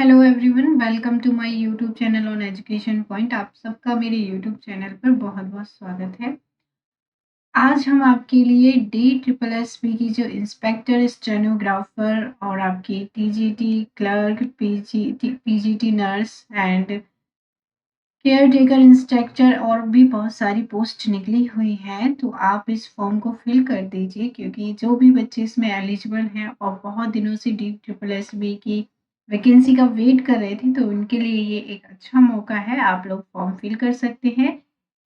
Hello everyone, welcome to my YouTube channel on education point. आप सबका मेरे YouTube channel पर बहुत बहुत स्वागत है। आज हम आपके लिए DSSB की जो इंस्पेक्टर, स्टेनोग्राफर और आपकी TGT clerk, PGT nurse and care taker instructor और भी बहुत सारी पोस्ट निकली हुई हैं, तो आप इस फॉर्म को फिल कर दीजिए, क्योंकि जो भी बच्चे इसमें एलिजिबल हैं और बहुत दिनों से DSSB की वैकेंसी का वेट कर रहे थे, तो उनके लिए ये एक अच्छा मौका है। आप लोग फॉर्म फिल कर सकते हैं।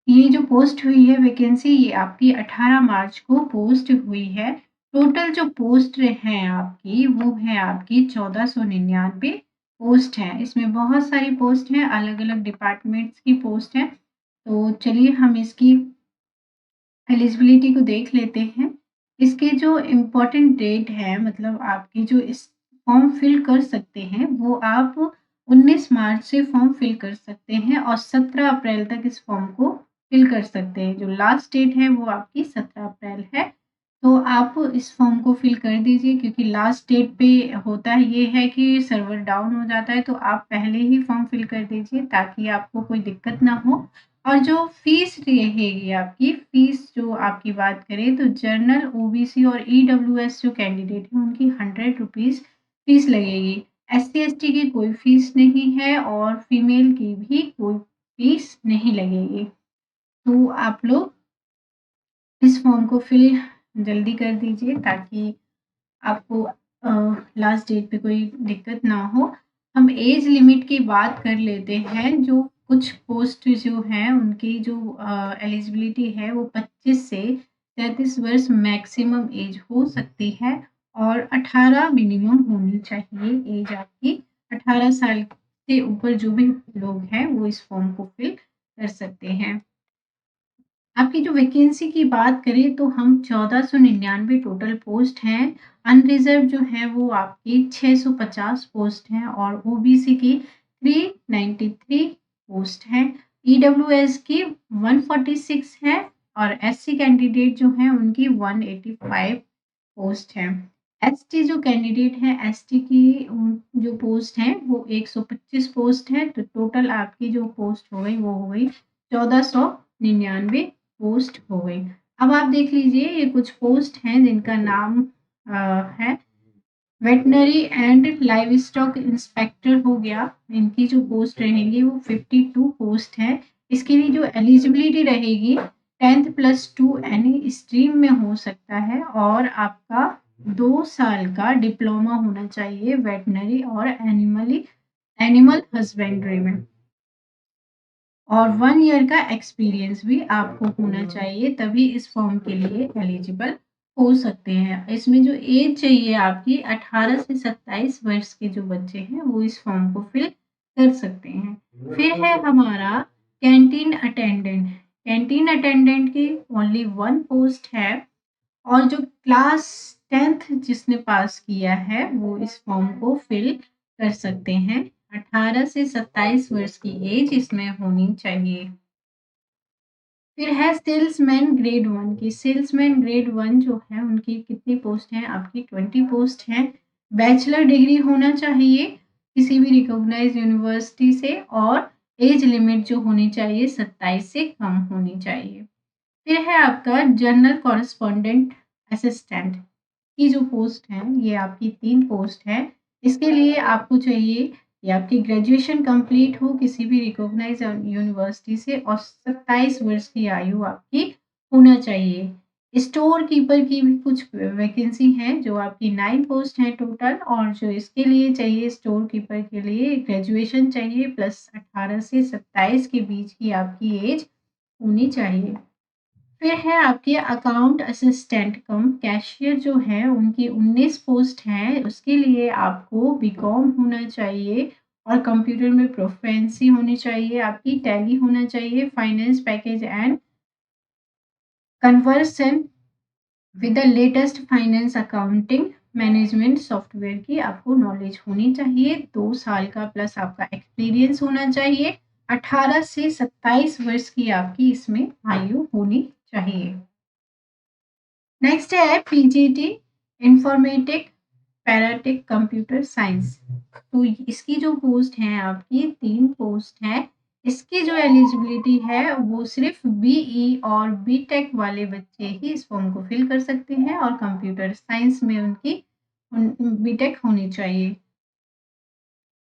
ये जो पोस्ट हुई है वैकेंसी, ये आपकी 18 मार्च को पोस्ट हुई है। टोटल जो पोस्ट हैं आपकी, वो है आपकी 1499 पोस्ट हैं। इसमें बहुत सारी पोस्ट हैं, अलग अलग डिपार्टमेंट्स की पोस्ट हैं। तो चलिए हम इसकी एलिजिबिलिटी को देख लेते हैं। इसके जो इम्पोर्टेंट डेट है, मतलब आपकी जो इस फॉर्म फिल कर सकते हैं, वो आप 19 मार्च से फॉर्म फिल कर सकते हैं और 17 अप्रैल तक इस फॉर्म को फिल कर सकते हैं। जो लास्ट डेट है वो आपकी 17 अप्रैल है। तो आप इस फॉर्म को फिल कर दीजिए, क्योंकि लास्ट डेट पे होता है ये है कि सर्वर डाउन हो जाता है, तो आप पहले ही फॉर्म फिल कर दीजिए ताकि आपको कोई दिक्कत ना हो। और जो फीस रहेगी आपकी, फीस जो आपकी बात करें तो जनरल, OBC और EWS जो कैंडिडेट हैं उनकी 100 रुपीज़ फीस लगेगी। SC ST की कोई फीस नहीं है और फीमेल की भी कोई फीस नहीं लगेगी। तो आप लोग इस फॉर्म को फिल जल्दी कर दीजिए ताकि आपको लास्ट डेट पे कोई दिक्कत ना हो। हम एज लिमिट की बात कर लेते हैं। जो कुछ पोस्ट जो हैं उनकी जो एलिजिबिलिटी है वो 25 से 33 वर्ष मैक्सिमम एज हो सकती है और 18 मिनिमम होनी चाहिए एज आपकी। 18 साल से ऊपर जो भी लोग हैं वो इस फॉर्म को फिल कर सकते हैं। आपकी जो वैकेंसी की बात करें तो हम 1499 टोटल पोस्ट हैं। अनरिजर्व जो है वो आपकी 650 पोस्ट हैं और OBC की 393 पोस्ट हैं। EWS की 146 है और SC कैंडिडेट जो हैं उनकी 185 पोस्ट हैं। ST जो कैंडिडेट है, ST की जो पोस्ट है वो 125 पोस्ट है। तो टोटल आपकी जो पोस्ट हो गई वो हो गई 1499 पोस्ट हो गई। अब आप देख लीजिए, ये कुछ पोस्ट हैं जिनका नाम है veterinary and live stock inspector हो गया। इनकी जो पोस्ट रहेंगी वो 52 पोस्ट है। इसके लिए जो एलिजिबिलिटी रहेगी 10th + 2 एनी स्ट्रीम में हो सकता है और आपका 2 साल का डिप्लोमा होना चाहिए वेटनरी और एनिमल हस्बेंड्री में, और 1 ईयर का एक्सपीरियंस भी आपको होना चाहिए, तभी इस फॉर्म के लिए एलिजिबल हो सकते हैं। इसमें जो एज चाहिए आपकी 18 से 27 वर्ष के जो बच्चे हैं वो इस फॉर्म को फिल कर सकते हैं। फिर है हमारा कैंटीन अटेंडेंट। कैंटीन अटेंडेंट की ओनली 1 पोस्ट है और जो क्लास 10th जिसने पास किया है वो इस फॉर्म को फिल कर सकते हैं। 18 से 27 वर्ष की एज इसमें होनी चाहिए। फिर है सेल्समैन ग्रेड 1 की। सेल्समैन ग्रेड 1 जो है उनकी कितनी पोस्ट हैं आपकी? 20 पोस्ट हैं। बैचलर डिग्री होना चाहिए किसी भी रिकॉग्नाइज्ड यूनिवर्सिटी से और एज लिमिट जो होनी चाहिए 27 से कम होनी चाहिए। फिर है आपका जनरल कॉरेस्पॉन्डेंट असिस्टेंट की जो पोस्ट है, ये आपकी 3 पोस्ट है। इसके लिए आपको चाहिए कि आपकी ग्रेजुएशन कंप्लीट हो किसी भी रिकॉग्नाइज यूनिवर्सिटी से और 27 वर्ष की आयु आपकी होना चाहिए। स्टोर कीपर की भी कुछ वैकेंसी है, जो आपकी 9 पोस्ट है टोटल, और जो इसके लिए चाहिए स्टोर कीपर के लिए ग्रेजुएशन चाहिए प्लस 18 से 27 के बीच की आपकी एज होनी चाहिए। फिर है आपके अकाउंट असिस्टेंट कम कैशियर जो है, उनकी 19 पोस्ट हैं। उसके लिए आपको बीकॉम होना चाहिए और कंप्यूटर में प्रोफिशिएंसी होनी चाहिए आपकी, टैली होना चाहिए, finance package and conversion with the latest finance accounting management software की आपको नॉलेज होनी चाहिए। 2 साल का प्लस आपका एक्सपीरियंस होना चाहिए। 18 से 27 वर्ष की आपकी इसमें आयु होनी चाहिए। नेक्स्ट है PGT इंफॉर्मेटिक पैराटिक कंप्यूटर साइंस। तो इसकी जो पोस्ट है आपकी 3 पोस्ट है। इसकी जो एलिजिबिलिटी है वो सिर्फ बीई और बीटेक वाले बच्चे ही इस फॉर्म को फिल कर सकते हैं और कंप्यूटर साइंस में उनकी बीटेक होनी चाहिए,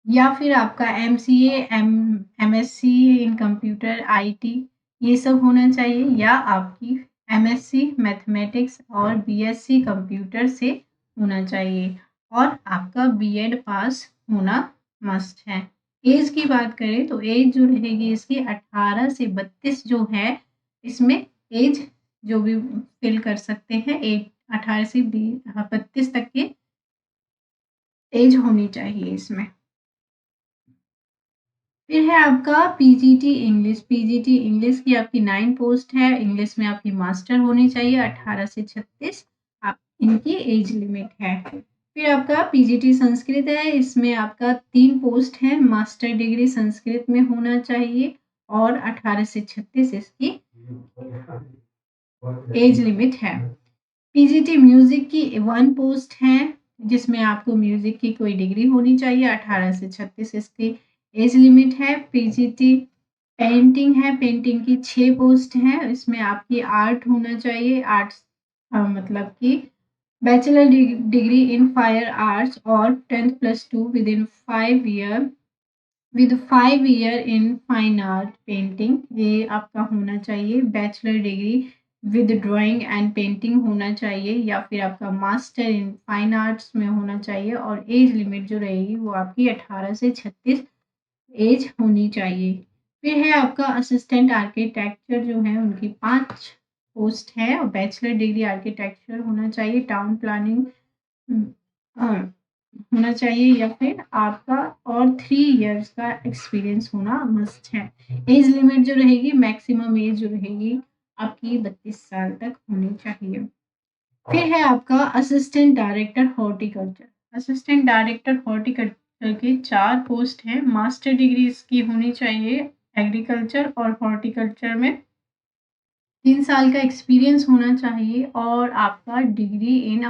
या फिर आपका MCA, MSc in computer IT ये सब होना चाहिए, या आपकी एमएससी मैथमेटिक्स और बीएससी कंप्यूटर से होना चाहिए, और आपका बीएड पास होना मस्ट है। एज की बात करें तो एज जो रहेगी इसकी 18 से 32 जो है, इसमें एज जो भी फिल कर सकते हैं 18 से 32 तक की एज होनी चाहिए इसमें। फिर है आपका पीजीटी इंग्लिश। पीजीटी इंग्लिश की आपकी 9 पोस्ट है। इंग्लिश में आपकी मास्टर होनी चाहिए। 18 से 36 आप इनकी एज लिमिट है। फिर आपका पीजीटी संस्कृत है। इसमें आपका 3 पोस्ट है। मास्टर डिग्री संस्कृत में होना चाहिए और 18 से 36 इसकी एज लिमिट है। पीजीटी म्यूजिक की 1 पोस्ट है, जिसमें आपको म्यूजिक की कोई डिग्री होनी चाहिए। 18 से 36 इसकी एज लिमिट है। पीजीटी पेंटिंग है। पेंटिंग की 6 पोस्ट है। इसमें आपकी आर्ट होना चाहिए। आर्ट्स मतलब कि bachelor degree in fire arts और 10th + 2 with in 5 year with 5 year in fine art painting, ये आपका होना चाहिए। Bachelor degree with drawing and painting होना चाहिए, या फिर आपका मास्टर इन फाइन आर्ट्स में होना चाहिए, और एज लिमिट जो रहेगी वो आपकी 18 से 36 एज होनी चाहिए। फिर है आपका असिस्टेंट आर्किटेक्चर जो है, उनकी 5 पोस्ट है और बैचलर डिग्री आर्किटेक्चर होना चाहिए। टाउन प्लानिंग होना चाहिए, या फिर आपका और 3 इयर्स का एक्सपीरियंस होना मस्ट है। एज लिमिट जो रहेगी, मैक्सिमम एज जो रहेगी आपकी 32 साल तक होनी चाहिए। फिर है आपका assistant director horticulture. Assistant director horticulture की 4 पोस्ट हैं। मास्टर डिग्री इसकी होनी चाहिए एग्रीकल्चर और हॉर्टिकल्चर में। 3 साल का एक्सपीरियंस होना चाहिए, और आपका डिग्री इन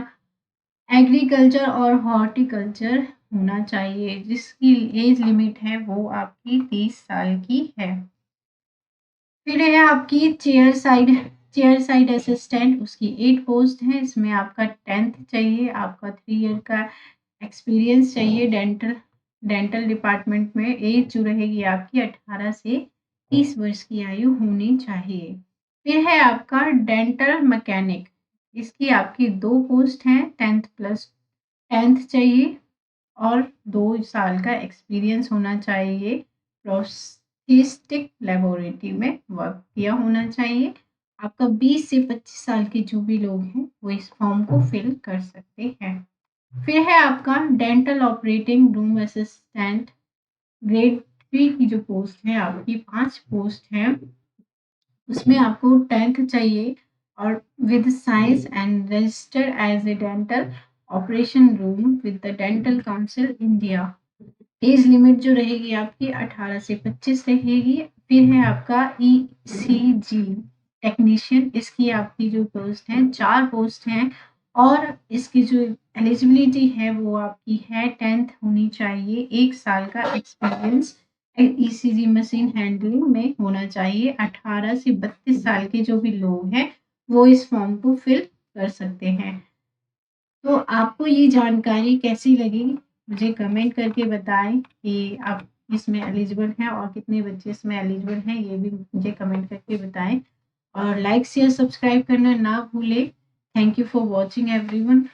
एग्रीकल्चर और हॉर्टिकल्चर होना चाहिए, जिसकी एज लिमिट है वो आपकी 30 साल की है। फिर है आपकी चेयर साइड असिस्टेंट, उसकी 8 पोस्ट है। इसमें आपका 10th चाहिए, आपका 3 ईयर का एक्सपीरियंस चाहिए। डेंटल डिपार्टमेंट में एज जो रहेगी आपकी 18 से 30 वर्ष की आयु होनी चाहिए। फिर है आपका डेंटल मैकेनिक। इसकी आपकी 2 पोस्ट हैं। 10th चाहिए और 2 साल का एक्सपीरियंस होना चाहिए। प्रोस्थेटिक लेबोरेटरी में वर्क किया होना चाहिए। आपका 20 से 25 साल के जो भी लोग हैं वो इस फॉर्म को फिल कर सकते हैं। फिर है आपका dental operating room assistant. Grade 3 की जो पोस्ट है आपकी 5 पोस्ट है। उसमें आपको 10th चाहिए और with science and register as a dental operation room with the dental council India. Age limit जो रहेगी आपकी 18 से 25 रहेगी। फिर है आपका ईसीजी टेक्नीशियन। इसकी आपकी जो पोस्ट है 4 पोस्ट हैं, और इसकी जो एलिजिबिलिटी है वो आपकी है 10th होनी चाहिए। 1 साल का एक्सपीरियंस ईसीजी मशीन हैंडलिंग में होना चाहिए। 18 से 32 साल के जो भी लोग हैं वो इस फॉर्म को फिल कर सकते हैं। तो आपको ये जानकारी कैसी लगी मुझे कमेंट करके बताएं कि आप इसमें एलिजिबल हैं और कितने बच्चे इसमें एलिजिबल हैं, ये भी मुझे कमेंट करके बताएं। और लाइक शेयर सब्सक्राइब करना ना भूलें। Thank you for watching everyone.